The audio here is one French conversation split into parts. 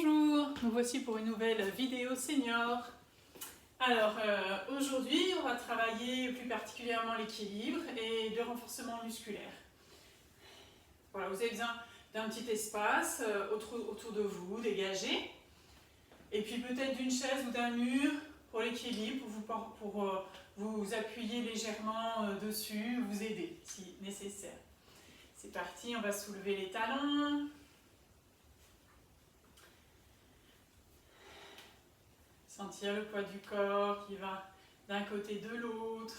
Bonjour, nous voici pour une nouvelle vidéo senior. Alors aujourd'hui on va travailler plus particulièrement l'équilibre et le renforcement musculaire. Voilà, vous avez besoin d'un petit espace autour de vous, dégagé. Et puis peut-être d'une chaise ou d'un mur pour l'équilibre, pour vous appuyer légèrement dessus, vous aider si nécessaire. C'est parti, on va soulever les talons. Sentir le poids du corps qui va d'un côté de l'autre.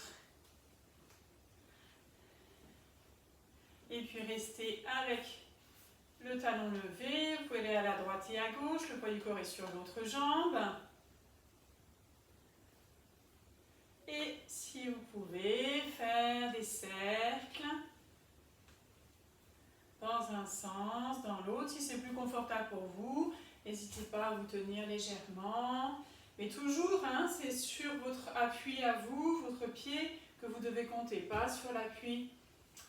Et puis rester avec le talon levé. Vous pouvez aller à la droite et à gauche. Le poids du corps est sur l'autre jambe. Et si vous pouvez, faire des cercles dans un sens, dans l'autre. Si c'est plus confortable pour vous, n'hésitez pas à vous tenir légèrement. Mais toujours, c'est sur votre appui à vous, votre pied, que vous devez compter, pas sur l'appui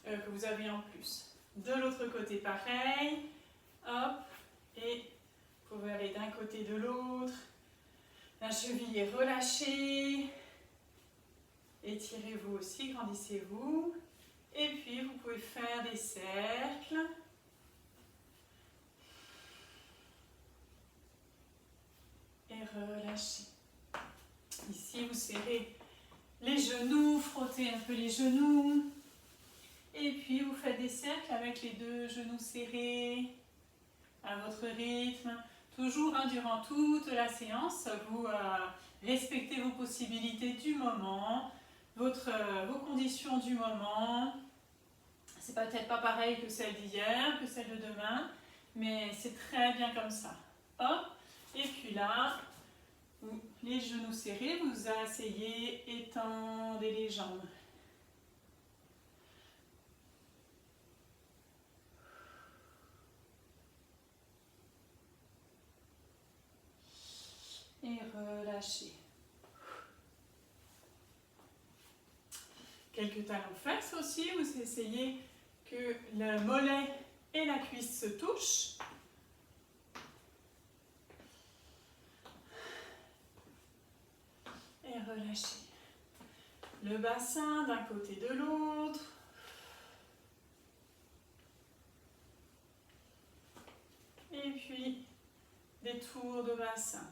que vous avez en plus. De l'autre côté, pareil. Hop, et vous pouvez aller d'un côté de l'autre. La cheville est relâchée. Étirez-vous aussi, grandissez-vous. Et puis, vous pouvez faire des cercles. Et relâchez. Ici, vous serrez les genoux, frottez un peu les genoux. Et puis, vous faites des cercles avec les deux genoux serrés à votre rythme. Toujours, durant toute la séance, vous respectez vos possibilités du moment, vos conditions du moment. C'est peut-être pas pareil que celle d'hier, que celle de demain, mais c'est très bien comme ça. Hop. Et puis là, les genoux serrés, vous asseyez, étendez les jambes. Et relâchez. Quelques talons fesses aussi, vous essayez que le mollet et la cuisse se touchent. Et relâchez. Le bassin d'un côté de l'autre. Et puis, des tours de bassin.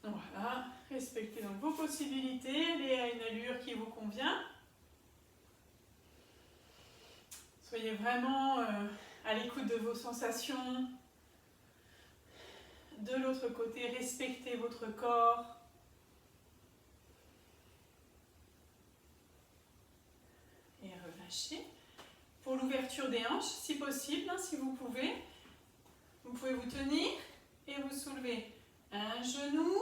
Voilà, respectez donc vos possibilités, allez à une allure qui vous convient. Soyez vraiment à l'écoute de vos sensations. De l'autre côté, respectez votre corps. Et relâchez. Pour l'ouverture des hanches, si possible, si vous pouvez vous tenir et vous soulevez un genou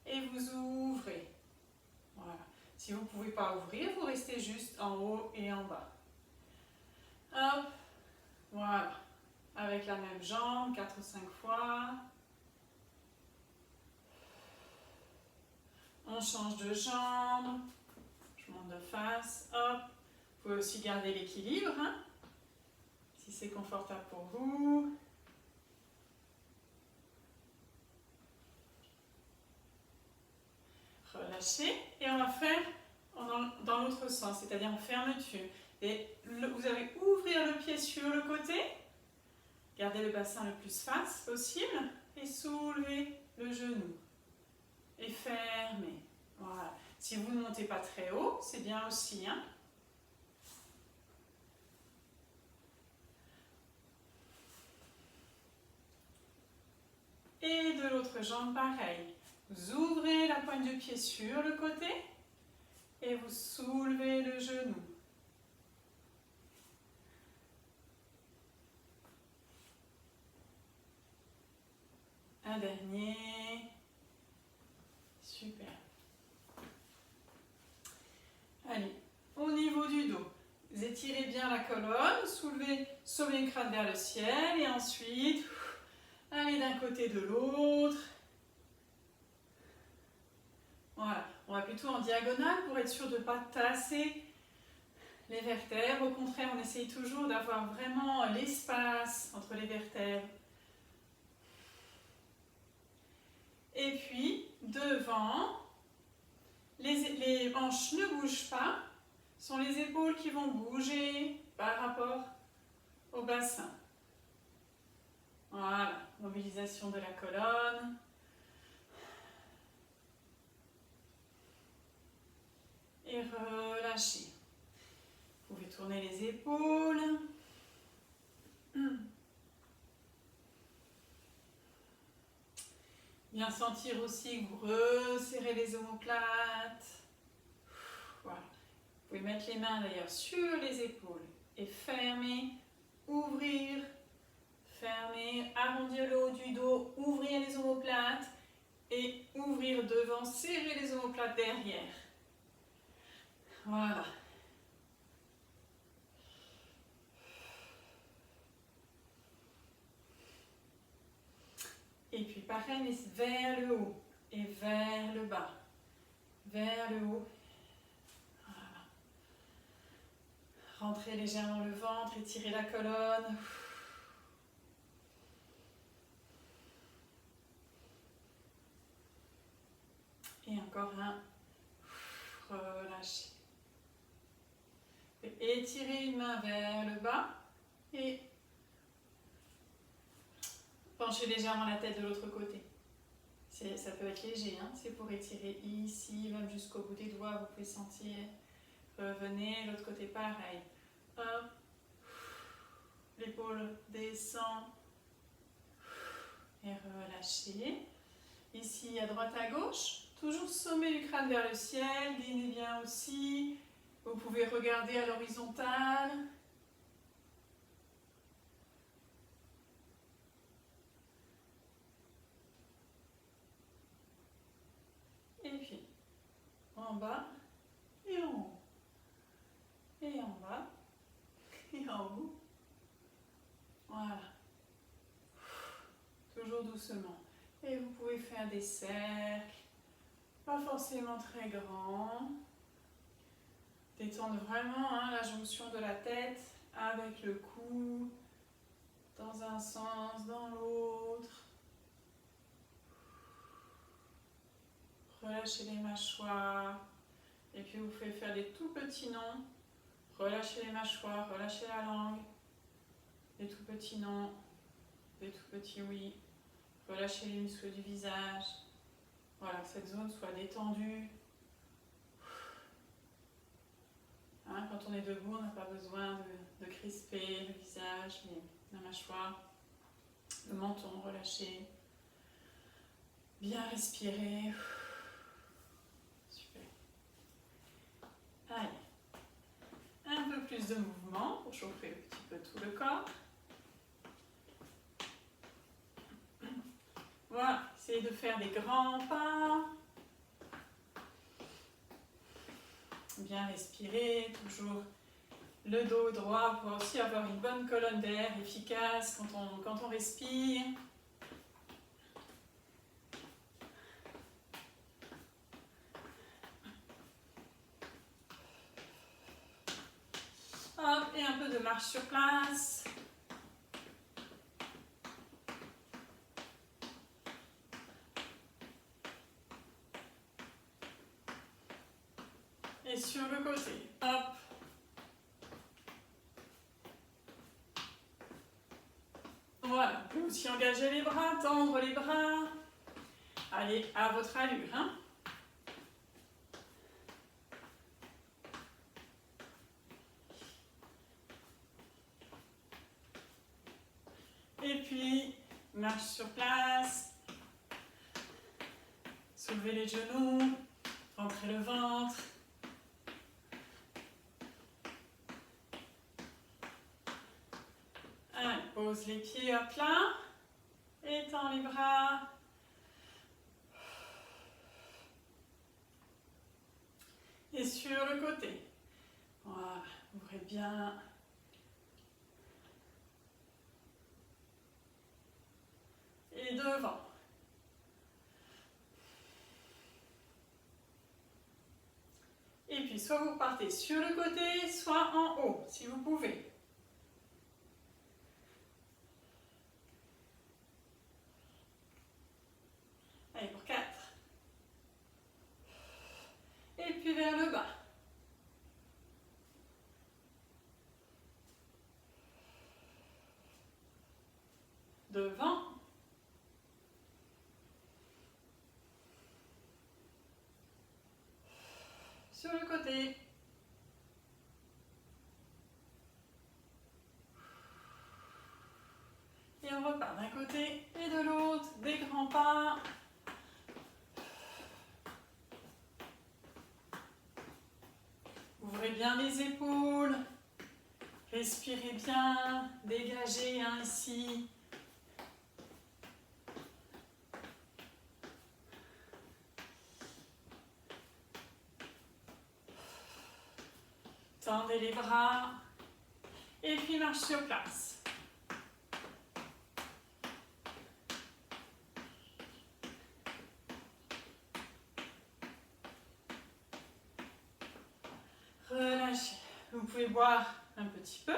et vous ouvrez. Voilà. Si vous ne pouvez pas ouvrir, vous restez juste en haut et en bas. Hop, voilà. Avec la même jambe, 4 ou 5 fois. On change de jambe. Je monte de face. Hop. Vous pouvez aussi garder l'équilibre, si c'est confortable pour vous. Relâchez. Et on va faire dans l'autre sens, c'est-à-dire en fermeture. Et vous allez ouvrir le pied sur le côté. Gardez le bassin le plus face possible. Et soulevez le genou. Et fermez. Voilà. Si vous ne montez pas très haut, c'est bien aussi. Et de l'autre jambe, pareil. Vous ouvrez la pointe du pied sur le côté et vous soulevez le genou. Un dernier. Super. Allez, au niveau du dos, vous étirez bien la colonne, soulevez, sauvez le crâne vers le ciel et ensuite, allez d'un côté de l'autre. Voilà, on va plutôt en diagonale pour être sûr de ne pas tasser les vertèbres. Au contraire, on essaye toujours d'avoir vraiment l'espace entre les vertèbres. Et puis, devant, les hanches ne bougent pas. Ce sont les épaules qui vont bouger par rapport au bassin. Voilà, mobilisation de la colonne. Et relâchez. Vous pouvez tourner les épaules. Bien sentir aussi que vous resserrez les omoplates. Voilà. Vous pouvez mettre les mains d'ailleurs sur les épaules et fermer, ouvrir, fermer, arrondir le haut du dos, ouvrir les omoplates et ouvrir devant, serrer les omoplates derrière. Voilà. Et puis pareil, mais vers le haut et vers le bas. Vers le haut. Voilà. Rentrez légèrement le ventre, étirez la colonne. Et encore un. Relâchez. Et étirez une main vers le bas et penchez légèrement la tête de l'autre côté. Ça peut être léger, hein? C'est pour étirer ici, même jusqu'au bout des doigts, vous pouvez sentir. Revenez, l'autre côté pareil. Hop. L'épaule descend. Et relâchez. Ici, à droite, à gauche. Toujours sommet du crâne vers le ciel. Gainez bien aussi. Vous pouvez regarder à l'horizontale. Et puis, en bas et en haut. Et en bas et en haut. Voilà. Toujours doucement. Et vous pouvez faire des cercles, pas forcément très grands. Détendre vraiment la jonction de la tête avec le cou, dans un sens, dans l'autre. Relâchez les mâchoires. Et puis vous pouvez faire des tout petits noms. Relâchez les mâchoires, relâchez la langue. Des tout petits noms, des tout petits oui. Relâchez les muscles du visage. Voilà, que cette zone soit détendue. Hein, quand on est debout, on n'a pas besoin de crisper le visage, mais la mâchoire, le menton relâché. Bien respirer. Super. Allez. Un peu plus de mouvement pour chauffer un petit peu tout le corps. Voilà, essayez de faire des grands pas. Bien respirer, toujours le dos droit pour aussi avoir une bonne colonne d'air efficace quand on respire. Hop, et un peu de marche sur place. Et sur le côté, hop. Voilà, vous pouvez aussi engager les bras, tendre les bras. Allez, à votre allure, hein. Et puis, marche sur place. Soulevez les genoux, rentrez le ventre. Allez, pose les pieds à plat. Étends les bras. Et sur le côté. Voilà, ouvrez bien. Et devant. Et Et puis soit vous partez sur le côté, soit en haut, si vous pouvez. Allez, pour 4. Et puis vers le bas. Devant. Sur le côté. Et on repart d'un côté et de l'autre, des grands pas. Ouvrez bien les épaules. Respirez bien, dégagez ici. Tendez les bras. Et puis marche sur place. Relâchez. Vous pouvez boire un petit peu.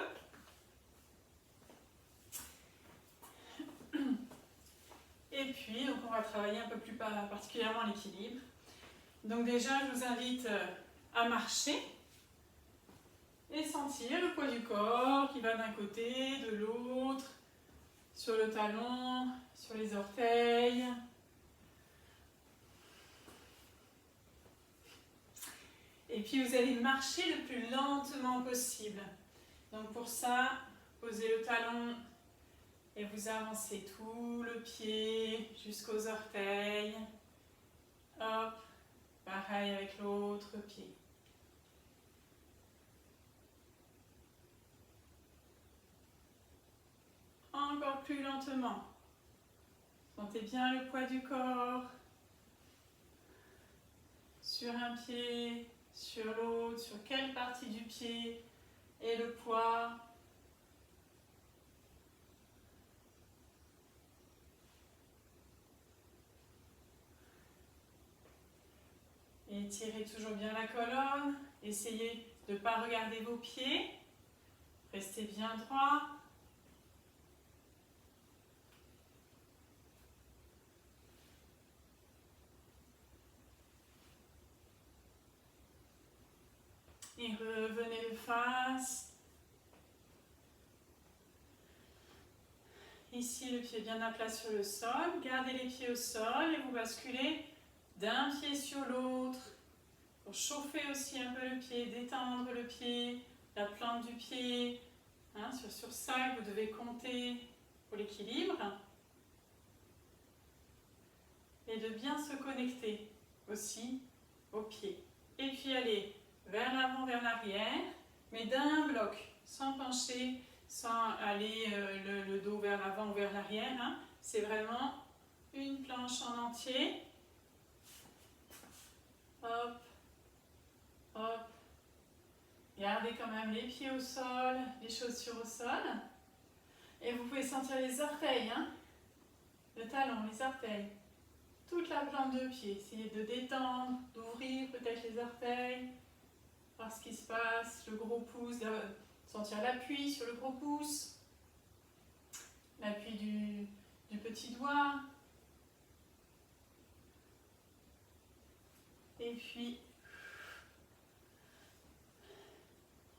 Et puis, donc on va travailler un peu plus particulièrement l'équilibre. Donc déjà, je vous invite à marcher et sentir le poids du corps qui va d'un côté, de l'autre, sur le talon, sur les orteils. Et puis vous allez marcher le plus lentement possible. Donc pour ça, posez le talon et vous avancez tout le pied jusqu'aux orteils. Hop, pareil avec l'autre pied. Encore plus lentement. Sentez bien le poids du corps sur un pied, sur l'autre, sur quelle partie du pied et le poids. Et étirez toujours bien la colonne. Essayez de ne pas regarder vos pieds. Restez bien droit. Et revenez de face. Ici, le pied bien à plat sur le sol. Gardez les pieds au sol et vous basculez d'un pied sur l'autre. Pour chauffer aussi un peu le pied, détendre le pied, la plante du pied. Hein, sur ça, vous devez compter pour l'équilibre. Et de bien se connecter aussi aux pieds. Et puis allez vers l'avant, vers l'arrière, mais d'un bloc, sans pencher, sans aller le dos vers l'avant ou vers l'arrière. Hein. C'est vraiment une planche en entier. Hop, hop. Gardez quand même les pieds au sol, les chaussures au sol. Et vous pouvez sentir les orteils, hein, le talon, les orteils. Toute la plante de pied. Essayez de détendre, d'ouvrir peut-être les orteils. Voir ce qui se passe, le gros pouce, sentir l'appui sur le gros pouce, l'appui du petit doigt. Et puis,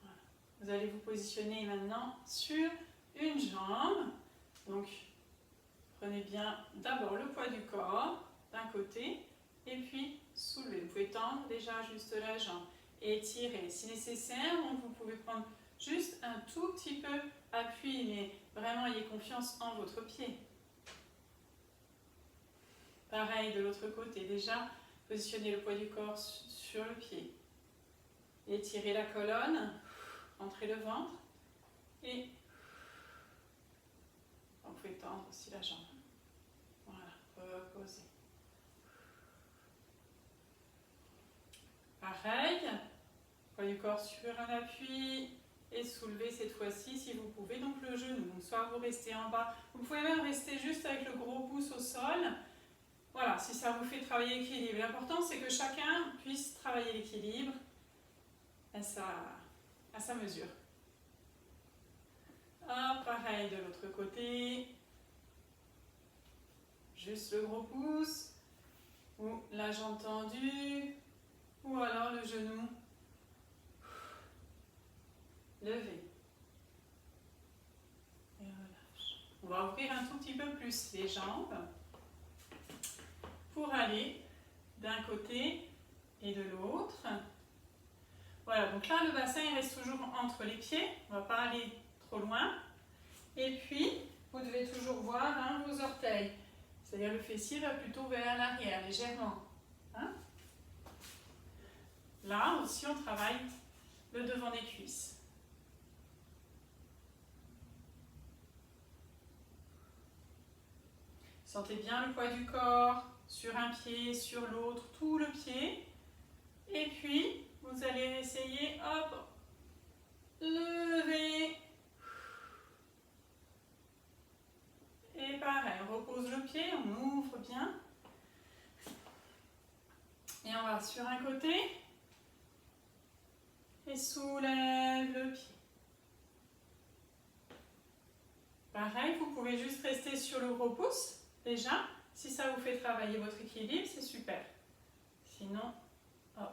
voilà. Vous allez vous positionner maintenant sur une jambe. Donc, prenez bien d'abord le poids du corps d'un côté et puis soulevez. Vous pouvez tendre déjà juste la jambe. Étirez si nécessaire, donc vous pouvez prendre juste un tout petit peu appui, mais vraiment ayez confiance en votre pied. Pareil de l'autre côté, déjà positionnez le poids du corps sur le pied. Étirez la colonne, entrez le ventre et vous pouvez tendre aussi la jambe. Voilà, reposez. Pareil, poids du corps sur un appui et soulevez cette fois-ci si vous pouvez donc le genou. Donc soit vous restez en bas, vous pouvez même rester juste avec le gros pouce au sol. Voilà, si ça vous fait travailler l'équilibre. L'important c'est que chacun puisse travailler l'équilibre à sa mesure. Hop, pareil de l'autre côté. Juste le gros pouce, ou la jambe tendue, ou alors le genou levé. Et relâche. On va ouvrir un tout petit peu plus les jambes pour aller d'un côté et de l'autre. Voilà, donc là le bassin il reste toujours entre les pieds, on ne va pas aller trop loin. Et puis, vous devez toujours voir vos orteils. C'est-à-dire le fessier va plutôt vers l'arrière, légèrement. Hein? Là aussi, on travaille le devant des cuisses. Sentez bien le poids du corps sur un pied, sur l'autre, tout le pied. Et puis, vous allez essayer, hop, lever. Et pareil, on repose le pied, on ouvre bien. Et on va sur un côté. Et soulève le pied. Pareil, vous pouvez juste rester sur le gros pouce, déjà. Si ça vous fait travailler votre équilibre, c'est super. Sinon, hop.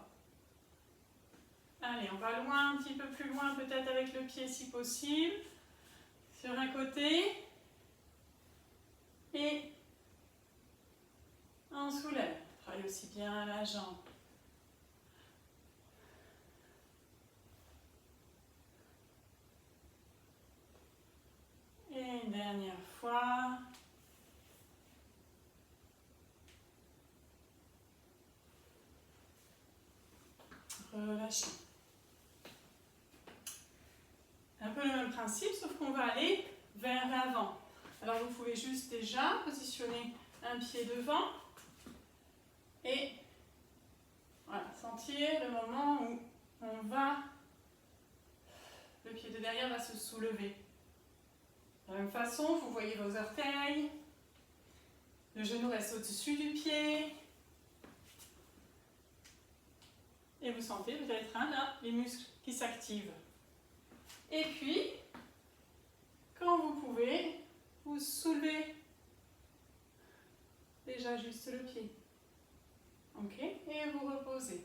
Allez, on va loin, un petit peu plus loin, peut-être avec le pied si possible. Sur un côté. Et on soulève. Travaille aussi bien la jambe. Et une dernière fois. Relâchez. Un peu le même principe, sauf qu'on va aller vers l'avant. Alors vous pouvez juste déjà positionner un pied devant et voilà, sentir le moment où le pied de derrière va se soulever. De la même façon, vous voyez vos orteils, le genou reste au-dessus du pied et vous sentez peut-être là les muscles qui s'activent. Et puis, quand vous pouvez, vous soulevez déjà juste le pied. Ok? Et vous reposez.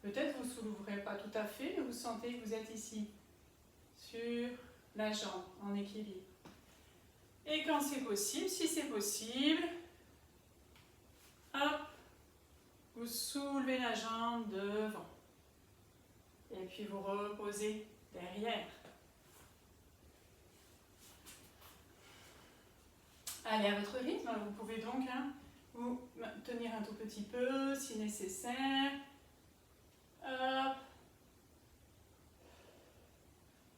Peut-être vous ne soulèverez pas tout à fait, mais vous sentez que vous êtes ici, sur la jambe, en équilibre. Et quand c'est possible, si c'est possible, hop, vous soulevez la jambe devant. Et puis vous reposez derrière. Allez à votre rythme, vous pouvez donc vous tenir un tout petit peu si nécessaire. Hop.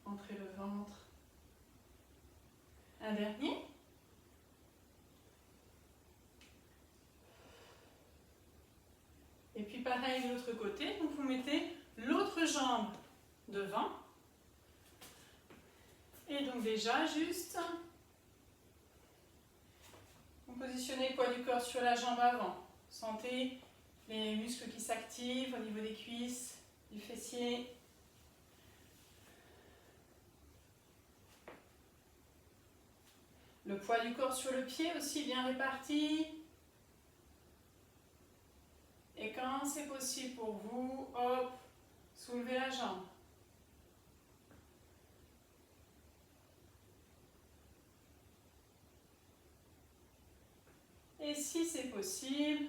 Entrez le ventre. Un dernier. Et puis pareil de l'autre côté, donc vous mettez l'autre jambe devant. Et donc déjà juste, vous positionnez le poids du corps sur la jambe avant. Sentez les muscles qui s'activent au niveau des cuisses, du fessier. Le poids du corps sur le pied aussi bien réparti. Et quand c'est possible pour vous, hop, soulevez la jambe. Et si c'est possible,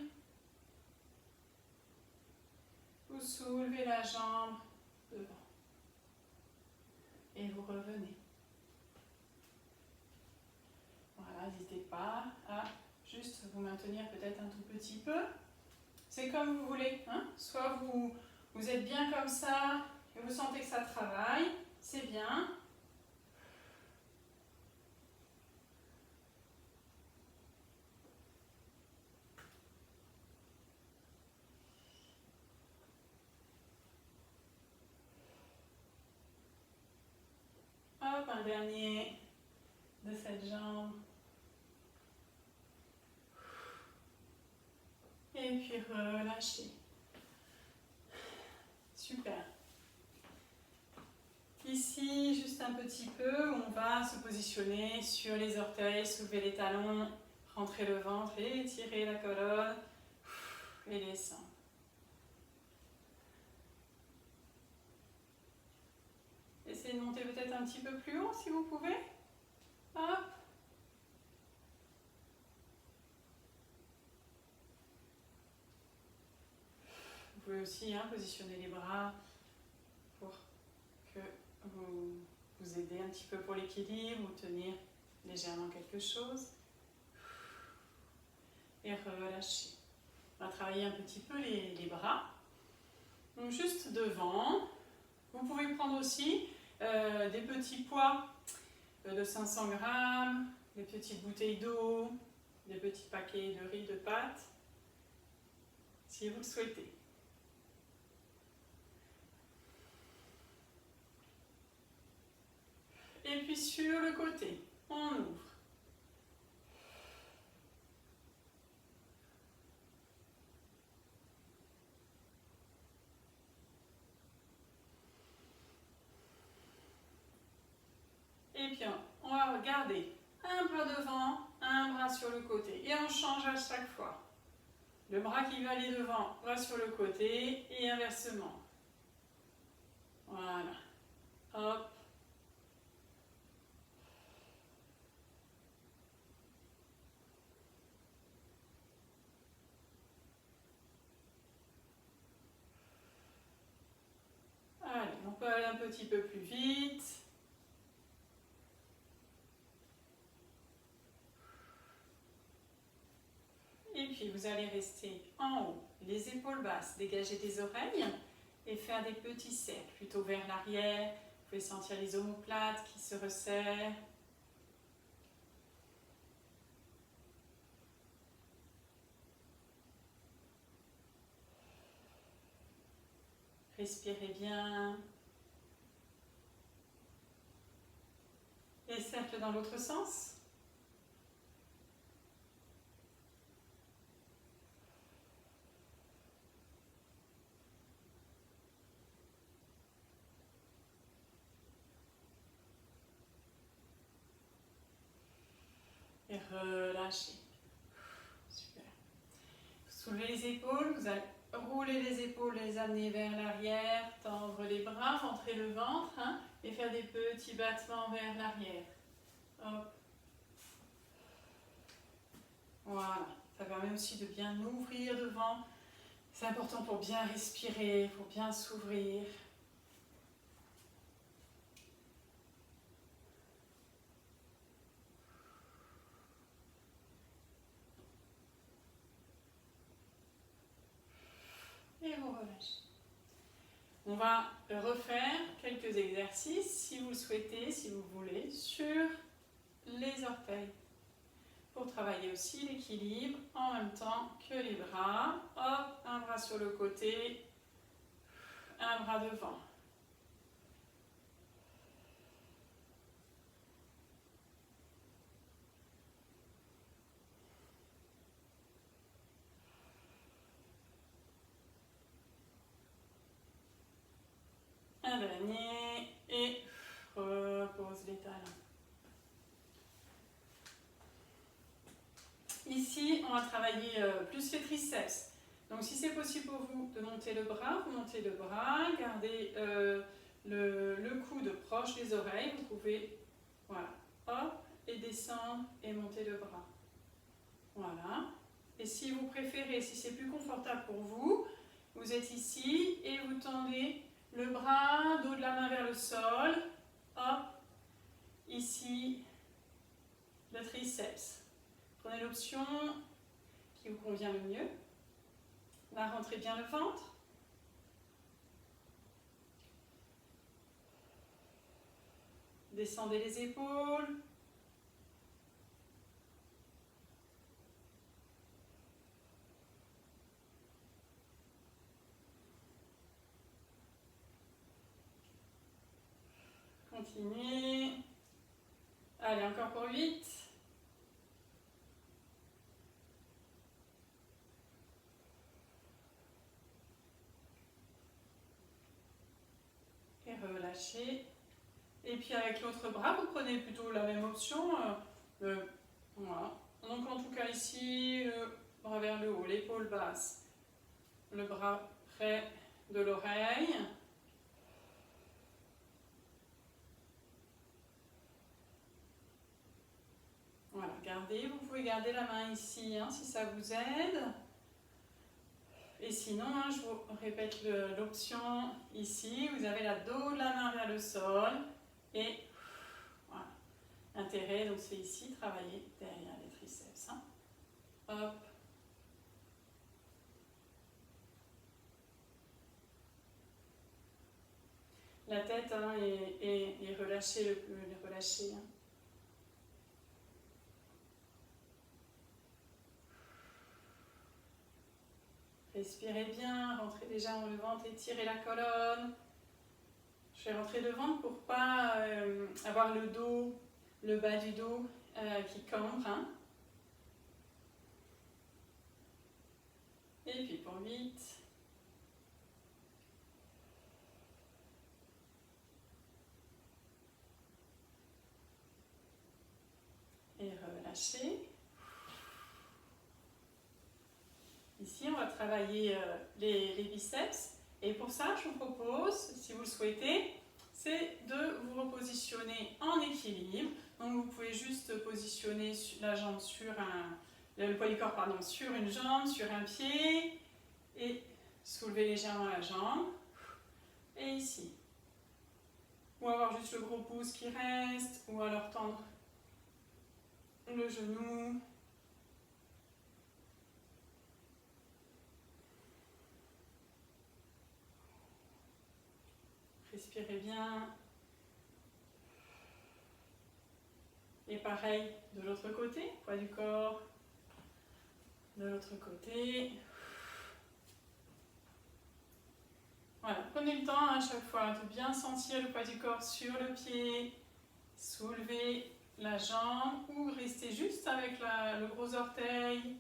vous soulevez la jambe devant. Et vous revenez. Voilà, n'hésitez pas à juste vous maintenir peut-être un tout petit peu. C'est comme vous voulez. Hein? Soit vous êtes bien comme ça et vous sentez que ça travaille, c'est bien. Hop, un dernier de cette jambe. Et puis relâchez. Super. Ici, juste un petit peu, on va se positionner sur les orteils, soulever les talons, rentrer le ventre, étirer la colonne et descendre. Essayez de monter peut-être un petit peu plus haut si vous pouvez. Hop. Vous pouvez aussi positionner les bras pour que vous aider un petit peu pour l'équilibre ou tenir légèrement quelque chose. Et relâchez. On va travailler un petit peu les bras. Donc juste devant. Vous pouvez prendre aussi des petits poids de 500 grammes, des petites bouteilles d'eau, des petits paquets de riz, de pâtes, si vous le souhaitez. Et puis sur le côté, on ouvre. Et puis on va garder un bras devant, un bras sur le côté. Et on change à chaque fois. Le bras qui va aller devant va sur le côté et inversement. Voilà. Hop. Allez, on peut aller un petit peu plus vite. Et puis vous allez rester en haut, les épaules basses, dégager des oreilles et faire des petits cercles plutôt vers l'arrière. Vous pouvez sentir les omoplates qui se resserrent. Respirez bien. Et cercle dans l'autre sens. Et relâchez. Super. Soulevez les épaules, vous allez rouler les épaules, les amener vers l'arrière, tendre les bras, rentrer le ventre et faire des petits battements vers l'arrière. Hop. Voilà. Ça permet aussi de bien ouvrir devant. C'est important pour bien respirer, pour bien s'ouvrir. Et vous relâchez. On va refaire quelques exercices, si vous le souhaitez, si vous voulez, sur les orteils. Pour travailler aussi l'équilibre en même temps que les bras. Hop, un bras sur le côté, un bras devant. Un dernier et repose les talons. Ici, on va travailler plus les triceps. Donc si c'est possible pour vous de monter le bras, vous montez le bras, gardez le coude proche des oreilles, vous pouvez, voilà, hop, et descendre et monter le bras. Voilà. Et si vous préférez, si c'est plus confortable pour vous, vous êtes ici et vous tendez le bras, dos de la main vers le sol, hop, ici, le triceps. Prenez l'option qui vous convient le mieux. Là, rentrez bien le ventre. Descendez les épaules. Continuez. Allez, encore pour 8. Et relâchez. Et puis avec l'autre bras, vous prenez plutôt la même option. Voilà. Donc en tout cas ici, le bras vers le haut, l'épaule basse, le bras près de l'oreille. Voilà, gardez, vous pouvez garder la main ici hein, si ça vous aide. Et sinon, hein, je vous répète l'option ici, vous avez la dos de la main vers le sol et voilà. L'intérêt, donc c'est ici, travailler derrière les triceps. Hein. Hop. La tête hein, est relâchée, relâchée. Hein. Respirez bien, rentrez déjà dans le ventre, étirez la colonne. Je vais rentrer le ventre pour ne pas avoir le dos, le bas du dos qui cambre. Hein. Et puis pour 8. Et relâchez. Ici, on va travailler les biceps. Et pour ça, je vous propose, si vous le souhaitez, c'est de vous repositionner en équilibre. Donc, vous pouvez juste positionner la jambe sur le poids du corps pardon, sur une jambe, sur un pied, et soulever légèrement la jambe. Et ici. Ou avoir juste le gros pouce qui reste, ou alors tendre le genou. Respirez bien. Et pareil de l'autre côté, poids du corps. De l'autre côté. Voilà, prenez le temps à chaque fois de bien sentir le poids du corps sur le pied. Soulevez la jambe ou restez juste avec le gros orteil.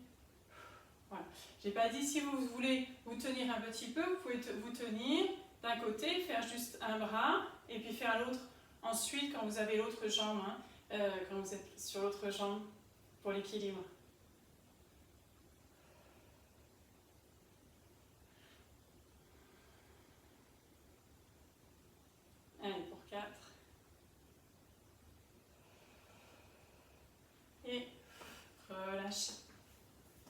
Voilà. Je n'ai pas dit si vous voulez vous tenir un petit peu, vous pouvez vous tenir d'un côté, faire juste un bras et puis faire l'autre ensuite quand vous avez l'autre jambe, hein, quand vous êtes sur l'autre jambe pour l'équilibre. Allez, pour 4. Et relâchez.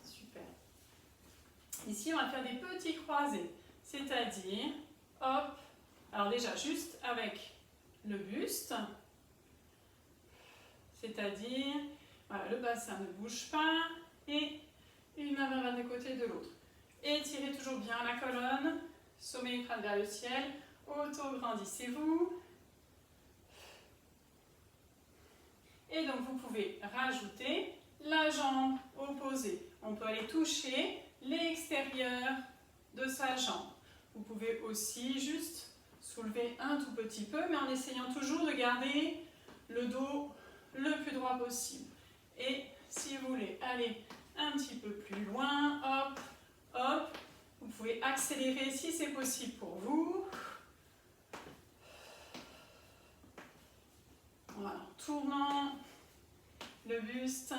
Super. Ici, on va faire des petits croisés. C'est-à-dire, hop, alors déjà juste avec le buste. C'est-à-dire, voilà, le bassin ne bouge pas et une main vers d'un côté et de l'autre. Étirez toujours bien la colonne, sommet du crâne vers le ciel, auto-grandissez-vous. Et donc vous pouvez rajouter la jambe opposée. On peut aller toucher l'extérieur de sa jambe. Vous pouvez aussi juste soulever un tout petit peu, mais en essayant toujours de garder le dos le plus droit possible. Et si vous voulez aller un petit peu plus loin, hop, hop, vous pouvez accélérer si c'est possible pour vous. Voilà, en tournant le buste.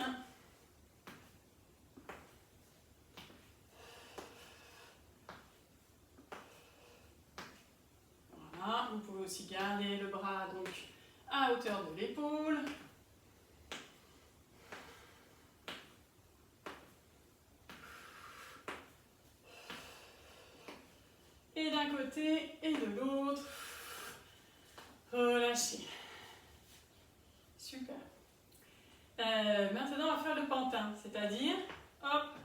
Voilà, vous pouvez aussi garder le bras donc à hauteur de l'épaule. Et d'un côté et de l'autre. Relâchez. Super. Maintenant, on va faire le pantin, c'est-à-dire, hop,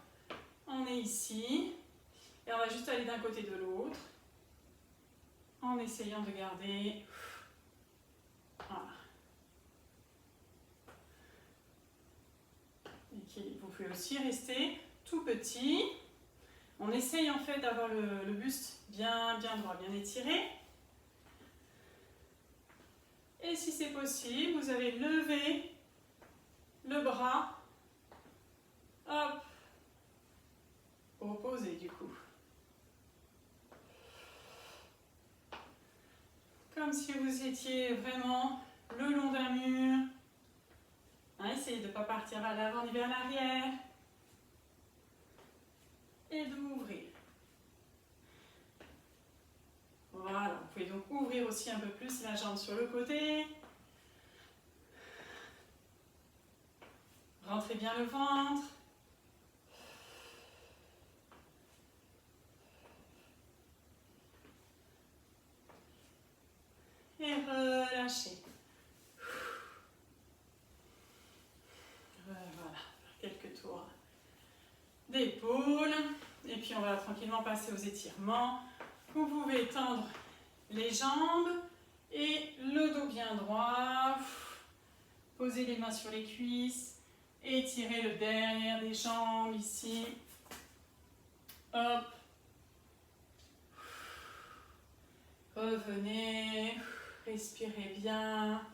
on est ici, et on va juste aller d'un côté de l'autre, en essayant de garder, voilà. Vous pouvez aussi rester tout petit. On essaye en fait d'avoir le buste bien droit, bien étiré. Et si c'est possible, vous allez lever le bras, hop, opposé du coup. Comme si vous étiez vraiment le long d'un mur. Hein, essayez de ne pas partir vers l'avant ni vers l'arrière. Et d'ouvrir. Voilà, vous pouvez donc ouvrir aussi un peu plus la jambe sur le côté. Rentrez bien le ventre. Et relâchez. Voilà, quelques tours d'épaule. Et puis on va tranquillement passer aux étirements. Vous pouvez tendre les jambes et le dos bien droit. Posez les mains sur les cuisses. Étirez le derrière des jambes ici. Hop. Revenez. Respirez bien.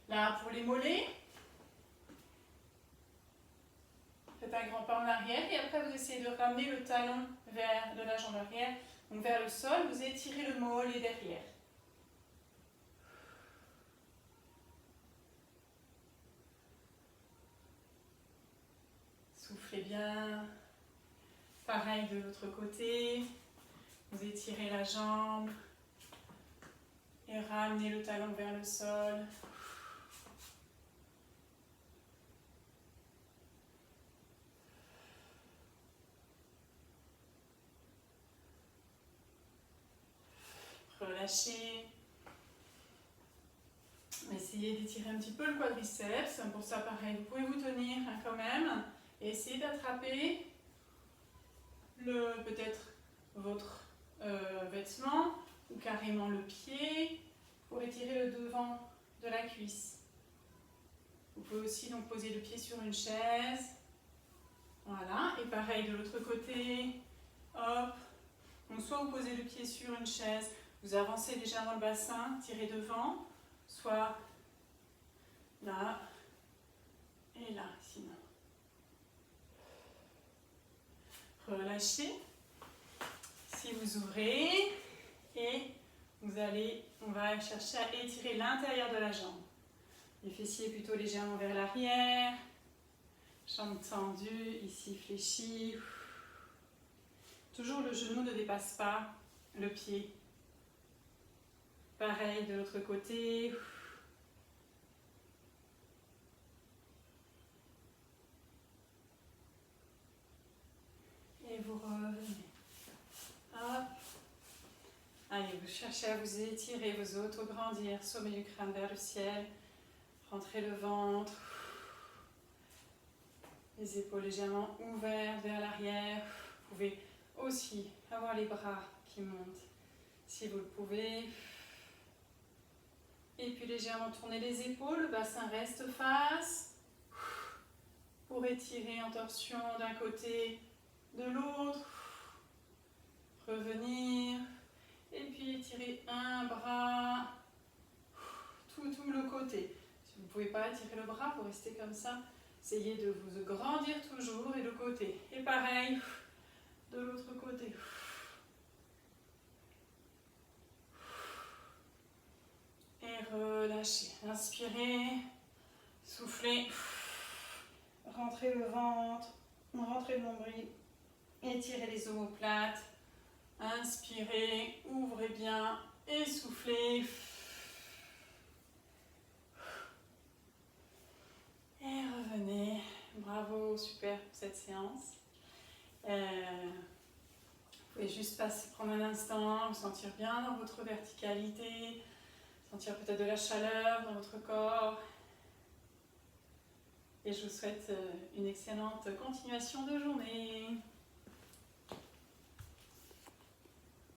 Là, pour les mollets, faites un grand pas en arrière et après vous essayez de ramener le talon de la jambe arrière, donc vers le sol. Vous étirez le mollet derrière. Soufflez bien. Pareil de l'autre côté. Vous étirez la jambe et ramenez le talon vers le sol. Relâchez. Essayez d'étirer un petit peu le quadriceps. Pour ça, pareil, vous pouvez vous tenir quand même. Et essayez d'attraper peut-être votre vêtement ou carrément le pied pour étirer le devant de la cuisse. Vous pouvez aussi donc poser le pied sur une chaise. Voilà. Et pareil de l'autre côté. Hop. Donc soit vous posez le pied sur une chaise, vous avancez légèrement le bassin, tirez devant, soit là et là, sinon. Relâchez. Si vous ouvrez et on va chercher à étirer l'intérieur de la jambe. Les fessiers plutôt légèrement vers l'arrière, jambes tendues, ici fléchies. Toujours le genou ne dépasse pas le pied. Pareil de l'autre côté. Et vous revenez. Hop. Allez, vous cherchez à vous étirer vos os, grandir, sommet du crâne vers le ciel. Rentrez le ventre. Les épaules légèrement ouvertes vers l'arrière. Vous pouvez aussi avoir les bras qui montent si vous le pouvez. Et puis légèrement tourner les épaules, le bassin reste face. Pour étirer en torsion d'un côté, de l'autre. Revenir. Et puis étirer un bras. Tout le côté. Si vous ne pouvez pas étirer le bras, vous restez comme ça. Essayez de vous grandir toujours et le côté. Et pareil, de l'autre côté. Et relâchez. Inspirez. Soufflez. Rentrez le ventre. Rentrez le nombril. Étirez les omoplates. Inspirez. Ouvrez bien. Et soufflez. Et revenez. Bravo, super pour cette séance. Vous pouvez juste prendre un instant, vous sentir bien dans votre verticalité, sentir peut-être de la chaleur dans votre corps. Et je vous souhaite une excellente continuation de journée.